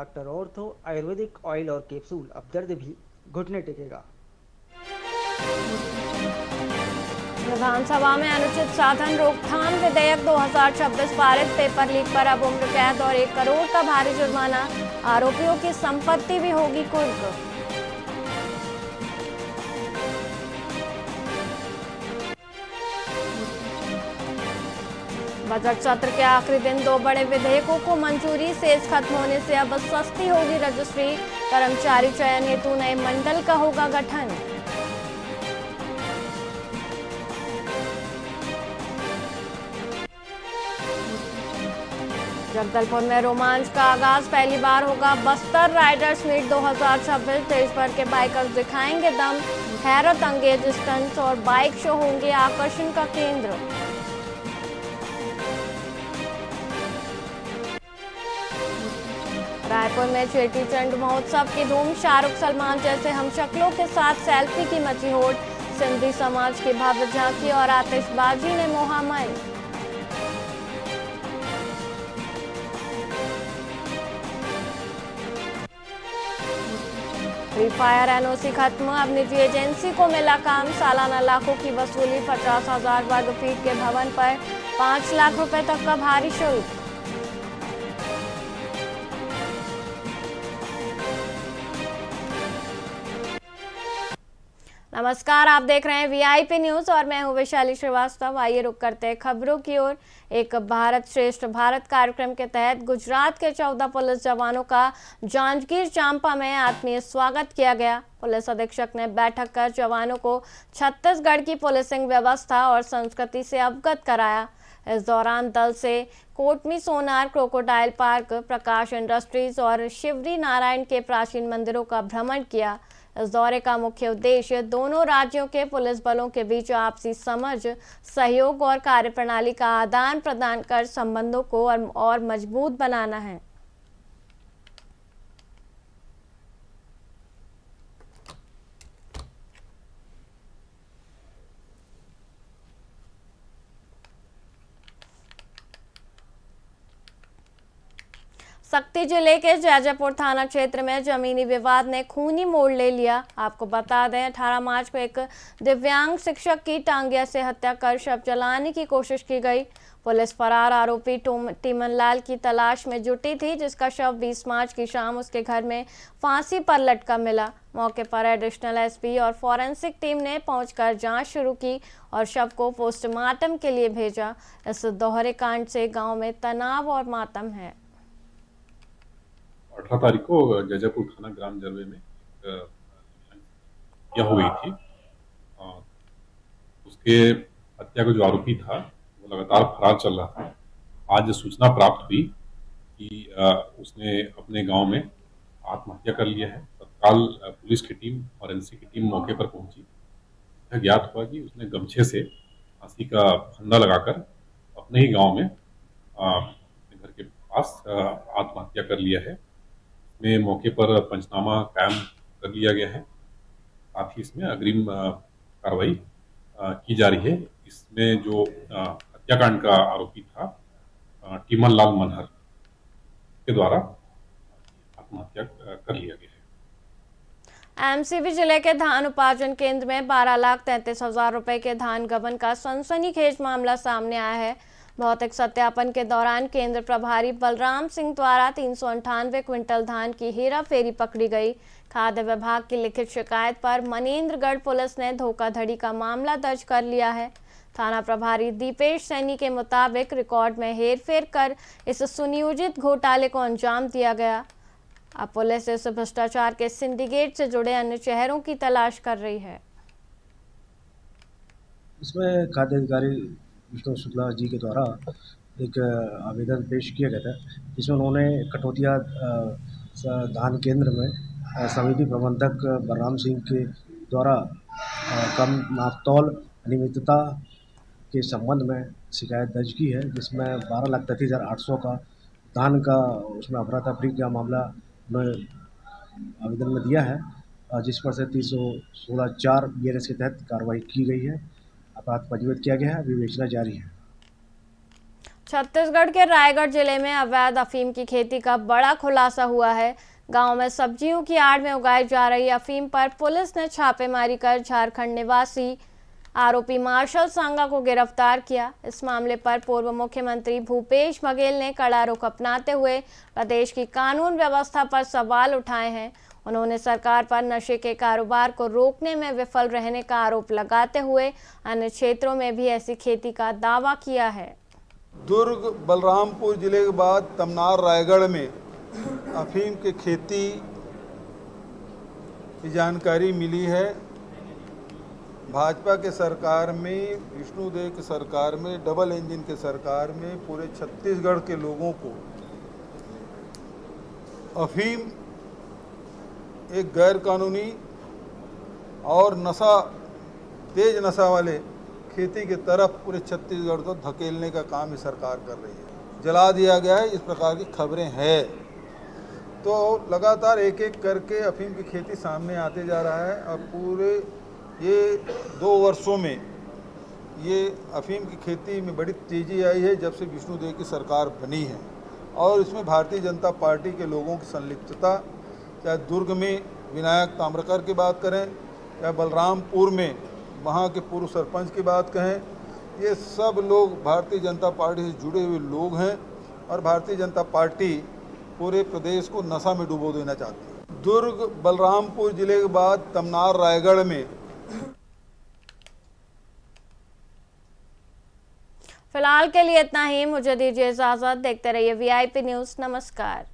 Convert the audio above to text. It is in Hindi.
डॉक्टर ऑर्थो आयुर्वेदिक ऑयल और कैप्सूल, अब दर्द भी घुटने टेकेगा। विधानसभा में अनुचित साधन रोकथाम विधेयक 2026 पारित। पेपर लीक पर अब उम्र कैद और 1 करोड़ का भारी जुर्माना। आरोपियों की संपत्ति भी होगी कुर्क। बजट सत्र के आखिरी दिन 2 बड़े विधेयकों को मंजूरी। सेस खत्म होने से अब सस्ती होगी रजिस्ट्री। कर्मचारी चयन हेतु नए मंडल का होगा गठन। जगदलपुर में रोमांच का आगाज, पहली बार होगा बस्तर राइडर्स मीट 2026। देश भर के बाइकर्स दिखाएंगे दम। हैरत अंगेज स्टंट्स और बाइक शो होंगे आकर्षण का केंद्र। रायपुर में चेटी चंड महोत्सव की धूम। शाहरुख सलमान जैसे हमशक्लों के साथ सेल्फी की मची होड़। सिंधी समाज की भव्य झांकी और आतिशबाजी ने मोहा मन। फ्री फायर एनओसी खत्म, अब निजी एजेंसी को मिला काम। सालाना लाखों की वसूली, 50,000 वर्ग फीट के भवन पर 5 लाख रुपए तक का भारी शुल्क। नमस्कार, आप देख रहे हैं वीआईपी न्यूज और मैं हूं वैशाली श्रीवास्तव। आइए रुक करते हैं खबरों की ओर। एक भारत श्रेष्ठ भारत कार्यक्रम के तहत गुजरात के 14 पुलिस जवानों का जांजगीर चांपा में आत्मीय स्वागत किया गया। पुलिस अधीक्षक ने बैठक कर जवानों को छत्तीसगढ़ की पुलिसिंग व्यवस्था और संस्कृति से अवगत कराया। इस दौरान दल से कोटमी सोनार, क्रोकोडाइल पार्क, प्रकाश इंडस्ट्रीज और शिवरी नारायण के प्राचीन मंदिरों का भ्रमण किया। इस दौरे का मुख्य उद्देश्य दोनों राज्यों के पुलिस बलों के बीच आपसी समझ, सहयोग और कार्यप्रणाली का आदान प्रदान कर संबंधों को और मजबूत बनाना है। सक्ती जिले के जैजैपुर थाना क्षेत्र में जमीनी विवाद ने खूनी मोड़ ले लिया। आपको बता दें, 18 मार्च को एक दिव्यांग शिक्षक की टांगिया से हत्या कर शव जलाने की कोशिश की गई। पुलिस फरार आरोपी टीमनलाल की तलाश में जुटी थी, जिसका शव 20 मार्च की शाम उसके घर में फांसी पर लटका मिला। मौके पर एडिशनल एसपी और फॉरेंसिक टीम ने पहुंचकर जांच शुरू की और शव को पोस्टमार्टम के लिए भेजा। इस दोहरे कांड से गांव में तनाव और मातम है। 18 तारीख को जैजैपुर थाना ग्राम जरवे में हत्या हो गई थी। उसके हत्या का जो आरोपी था वो लगातार फरार चल रहा था। आज सूचना प्राप्त हुई कि उसने अपने गांव में आत्महत्या कर लिया है। तत्काल पुलिस की टीम, फॉरेंसिक की टीम मौके पर पहुंची। यह ज्ञात हुआ कि उसने गमछे से फांसी का फंदा लगाकर अपने ही गांव में अपने घर के पास आत्महत्या कर लिया है। में मौके पर पंचनामा कायम कर लिया गया है। साथ ही इसमें अग्रिम कार्रवाई की जा रही है। इसमें जो हत्याकांड का आरोपी था टीमनलाल मनहर के द्वारा आत्महत्या कर लिया गया है। एमसीबी जिले के धान उपार्जन केंद्र में 12,33,000 रुपए के धान गबन का सनसनीखेज मामला सामने आया है। भौतिक सत्यापन के दौरान केंद्र प्रभारी बलराम सिंह द्वारा 398 क्विंटल धान की हेराफेरी पकड़ी गई। खाद्य विभाग की लिखित शिकायत पर मनेन्द्रगढ़ पुलिस ने धोखाधड़ी का मामला दर्ज कर लिया है। थाना प्रभारी दीपेश सैनी के मुताबिक रिकॉर्ड में हेरफेर कर इस सुनियोजित घोटाले को अंजाम दिया गया। अब पुलिस इस भ्रष्टाचार के सिंडिकेट से जुड़े अन्य चेहरों की तलाश कर रही है। इसमें खाद्य अधिकारी विष्णु शुक्ला जी के द्वारा एक आवेदन पेश किया गया था, जिसमें उन्होंने कटौतिया धान केंद्र में समिति प्रबंधक बलराम सिंह के द्वारा कम नापतौल अनियमितता के संबंध में शिकायत दर्ज की है, जिसमें 12,33,800 का धान का उसमें अफरा तफरी का मामला उन्होंने आवेदन में दिया है, जिस पर से 316(4) BNS के तहत कार्रवाई की गई है। अपराध पंजीबद्ध किया गया है, विवेचना जारी है। छत्तीसगढ़ के रायगढ़ जिले में अवैध अफीम की खेती का बड़ा खुलासा हुआ है। गांव में सब्जियों की आड़ में उगाई जा रही अफीम पर पुलिस ने छापेमारी कर झारखंड निवासी आरोपी मार्शल सांगा को गिरफ्तार किया। इस मामले पर पूर्व मुख्यमंत्री भूपेश बघेल ने कड़ा रुख अपनाते हुए प्रदेश की कानून व्यवस्था पर सवाल उठाए हैं। उन्होंने सरकार पर नशे के कारोबार को रोकने में विफल रहने का आरोप लगाते हुए अन्य क्षेत्रों में भी ऐसी खेती का दावा किया है। दुर्ग बलरामपुर जिले के बाद तमनार रायगढ़ में अफीम की खेती की जानकारी मिली है। भाजपा के सरकार में, विष्णुदेव की सरकार में, डबल इंजन के सरकार में पूरे छत्तीसगढ़ के लोगों को अफीम एक गैर कानूनी और तेज नशा वाले खेती की तरफ पूरे छत्तीसगढ़ को धकेलने का काम ये सरकार कर रही है। जला दिया गया है, इस प्रकार की खबरें हैं। तो लगातार एक एक करके अफीम की खेती सामने आते जा रहा है। और पूरे ये 2 वर्षों में ये अफीम की खेती में बड़ी तेज़ी आई है जब से विष्णुदेव की सरकार बनी है। और इसमें भारतीय जनता पार्टी के लोगों की संलिप्तता, चाहे दुर्ग में विनायक ताम्रकर की बात करें, चाहे बलरामपुर में वहाँ के पूर्व सरपंच की बात कहें, ये सब लोग भारतीय जनता पार्टी से जुड़े हुए लोग हैं। और भारतीय जनता पार्टी पूरे प्रदेश को नशा में डुबो देना चाहती है। दुर्ग बलरामपुर जिले के बाद तमनार रायगढ़ में फिलहाल के लिए इतना ही। मुझे दीजिए इजाजत। देखते रहिए VIP न्यूज़। नमस्कार।